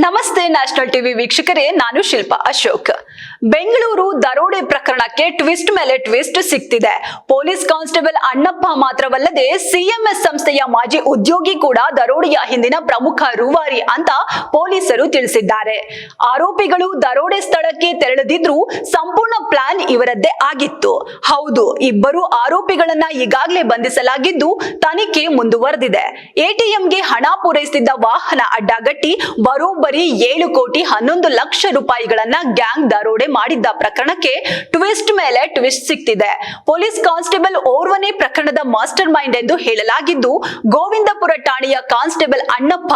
ನಮಸ್ತೆ national TV ವೀಕ್ಷಕರೇ, ನಾನು ಶಿಲ್ಪಾ ಅಶೋಕ್. ಬೆಂಗಳೂರು ದರೋಡೆ ಪ್ರಕರಣಕ್ಕೆ ಟ್ವಿಸ್ಟ್ ಮೇಲೆ ಟ್ವಿಸ್ಟ್ ಸಿಗ್ತಿದೆ. ಪೊಲೀಸ್ ಕಾನ್ಸ್ಟೇಬಲ್ ಅಣ್ಣಪ್ಪ ಮಾತ್ರವಲ್ಲದೆ ಸಿಎಂಎಸ್ ಸಂಸ್ಥೆಯ ಮಾಜಿ ಉದ್ಯೋಗಿ ಕೂಡ ದರೋಡೆಯ ಹಿಂದಿನ ಪ್ರಮುಖ ರೂವಾರಿ ಅಂತ ಪೊಲೀಸರು ತಿಳಿಸಿದ್ದಾರೆ. ಆರೋಪಿಗಳು ದರೋಡೆ ಸ್ಥಳಕ್ಕೆ ತೆರಳದಿದ್ರೂ ಸಂಪೂರ್ಣ ಪ್ಲಾನ್ ಇವರದ್ದೇ ಆಗಿತ್ತು. ಹೌದು, ಇಬ್ಬರು ಆರೋಪಿಗಳನ್ನ ಈಗಾಗಲೇ ಬಂಧಿಸಲಾಗಿದ್ದು ತನಿಖೆ ಮುಂದುವರೆದಿದೆ. ಎಟಿಎಂಗೆ ಹಣ ಪೂರೈಸುತ್ತಿದ್ದ ವಾಹನ ಅಡ್ಡಗಟ್ಟಿ ಬರೋಬ್ಬರಿ 7 ಕೋಟಿ 11 ಲಕ್ಷ ರೂಪಾಯಿಗಳನ್ನ ಗ್ಯಾಂಗ್ ದರೋಡೆ ಮಾಡಿದ್ದ ಪ್ರಕರಣಕ್ಕೆ ಟ್ವಿಸ್ಟ್ ಮೇಲೆ ಟ್ವಿಸ್ಟ್ ಸಿಗ್ತಿದೆ. ಪೊಲೀಸ್ ಕಾನ್ಸ್ಟೇಬಲ್ ಓರ್ವನೇ ಪ್ರಕರಣದ ಮಾಸ್ಟರ್ ಮೈಂಡ್ ಎಂದು ಹೇಳಲಾಗಿದ್ದು, ಗೋವಿಂದಪುರ ಠಾಣೆಯ ಕಾನ್ಸ್ಟೇಬಲ್ ಅಣ್ಣಪ್ಪ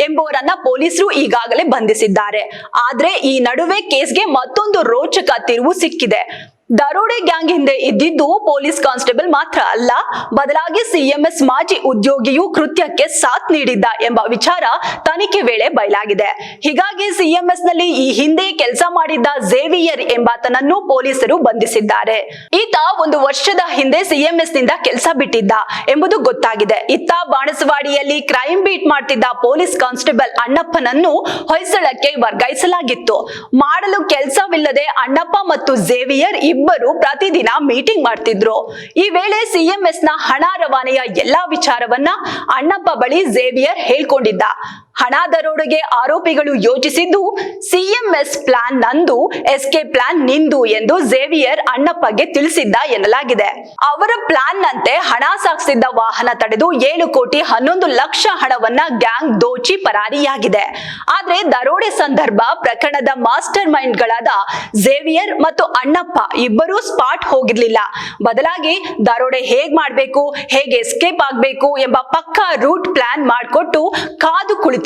ಎಂಬುವರನ್ನ ಪೊಲೀಸರು ಈಗಾಗಲೇ ಬಂಧಿಸಿದ್ದಾರೆ. ಆದ್ರೆ ಈ ನಡುವೆ ಕೇಸ್ಗೆ ಮತ್ತೊಂದು ರೋಚಕ ತಿರುವು ಸಿಕ್ಕಿದೆ. ದರೋಡೆ ಗ್ಯಾಂಗ್ ಹಿಂದೆ ಇದ್ದಿದ್ದು ಪೊಲೀಸ್ ಕಾನ್ಸ್ಟೇಬಲ್ ಮಾತ್ರ ಅಲ್ಲ, ಬದಲಾಗಿ ಸಿಎಂಎಸ್ ಮಾಜಿ ಉದ್ಯೋಗಿಯು ಕೃತ್ಯಕ್ಕೆ ಸಾಥ್ ನೀಡಿದ್ದ ಎಂಬ ವಿಚಾರ ತನಿಖೆ ವೇಳೆ ಬಯಲಾಗಿದೆ. ಹೀಗಾಗಿ ಸಿಎಂಎಸ್ ನಲ್ಲಿ ಈ ಹಿಂದೆ ಕೆಲಸ ಮಾಡಿದ್ದ ಝೇವಿಯರ್ ಎಂಬಾತನನ್ನು ಪೊಲೀಸರು ಬಂಧಿಸಿದ್ದಾರೆ. ಈತ 1 ವರ್ಷದ ಹಿಂದೆ ಸಿಎಂಎಸ್ ನಿಂದ ಕೆಲಸ ಬಿಟ್ಟಿದ್ದ ಎಂಬುದು ಗೊತ್ತಾಗಿದೆ. ಇತ್ತ ಬಾಣಸವಾಡಿಯಲ್ಲಿ ಕ್ರೈಮ್ ಬೀಟ್ ಮಾಡ್ತಿದ್ದ ಪೊಲೀಸ್ ಕಾನ್ಸ್ಟೇಬಲ್ ಅಣ್ಣಪ್ಪನನ್ನು ಹೊಯ್ಸಳಕ್ಕೆ ವರ್ಗಾಯಿಸಲಾಗಿತ್ತು. ಮಾಡಲು ಕೆಲಸವಿಲ್ಲದೆ ಅಣ್ಣಪ್ಪ ಮತ್ತು ಝೇವಿಯರ್ ಇಬ್ಬರು ಪ್ರತಿದಿನ ಮೀಟಿಂಗ್ ಮಾಡ್ತಿದ್ರು. ಈ ವೇಳೆ ಸಿಎಂಎಸ್ ನ ಹಣ ರವಾನೆಯ ಎಲ್ಲಾ ವಿಚಾರವನ್ನ ಅಣ್ಣಪ್ಪ ಬಳಿ ಝೇವಿಯರ್ ಹೇಳ್ಕೊಂಡಿದ್ದ. ಹಣ ದರೋಡೆಗೆ ಆರೋಪಿಗಳು ಯೋಚಿಸಿದ್ದು ಸಿಎಂಎಸ್ ಪ್ಲಾನ್ ನಂದು, ಎಸ್ಕೇಪ್ ಪ್ಲಾನ್ ನಿಂದು ಎಂದು ಝೇವಿಯರ್ ಅಣ್ಣಪ್ಪಗೆ ತಿಳಿಸಿದ್ದ ಎನ್ನಲಾಗಿದೆ. ಅವರ ಪ್ಲಾನ್ ನಂತೆ ಹಣ ಸಾಗಿಸಿದ್ದ ವಾಹನ ತಡೆದು 7 ಕೋಟಿ 11 ಲಕ್ಷ ಹಣವನ್ನ ಗ್ಯಾಂಗ್ ದೋಚಿ ಪರಾರಿಯಾಗಿದೆ. ಆದ್ರೆ ದರೋಡೆ ಸಂದರ್ಭ ಪ್ರಕರಣದ ಮಾಸ್ಟರ್ ಮೈಂಡ್ ಗಳಾದ ಝೇವಿಯರ್ ಮತ್ತು ಅಣ್ಣಪ್ಪ ಇಬ್ಬರೂ ಸ್ಪಾಟ್ ಹೋಗಿರ್ಲಿಲ್ಲ. ಬದಲಾಗಿ ದರೋಡೆ ಹೇಗ್ ಮಾಡ್ಬೇಕು, ಹೇಗೆ ಎಸ್ಕೇಪ್ ಆಗ್ಬೇಕು ಎಂಬ ಪಕ್ಕಾ ರೂಟ್ ಪ್ಲಾನ್ ಮಾಡಿಕೊಟ್ಟು ಕಾದು ಕುಳಿತಿದ್ರು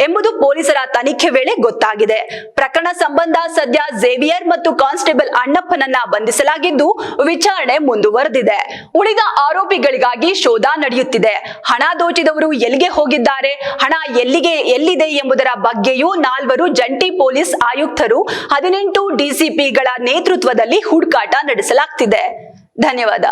ಎಂಬುದು ಪೊಲೀಸರ ತನಿಖೆ ವೇಳೆ ಗೊತ್ತಾಗಿದೆ. ಪ್ರಕರಣ ಸಂಬಂಧ ಸದ್ಯ ಝೇವಿಯರ್ ಮತ್ತು ಕಾನ್ಸ್ಟೇಬಲ್ ಅಣ್ಣಪ್ಪನನ್ನ ಬಂಧಿಸಲಾಗಿದ್ದು ವಿಚಾರಣೆ ಮುಂದುವರೆದಿದೆ. ಉಳಿದ ಆರೋಪಿಗಳಿಗಾಗಿ ಶೋಧ ನಡೆಯುತ್ತಿದೆ. ಹಣ ದೋಚಿದವರು ಎಲ್ಲಿಗೆ ಹೋಗಿದ್ದಾರೆ, ಹಣ ಎಲ್ಲಿದೆ ಎಂಬುದರ ಬಗ್ಗೆಯೂ 4 ಜಂಟಿ ಪೊಲೀಸ್ ಆಯುಕ್ತರು 18 ಡಿಸಿಪಿಗಳ ನೇತೃತ್ವದಲ್ಲಿ ಹುಡುಕಾಟ ನಡೆಸಲಾಗ್ತಿದೆ. ಧನ್ಯವಾದ.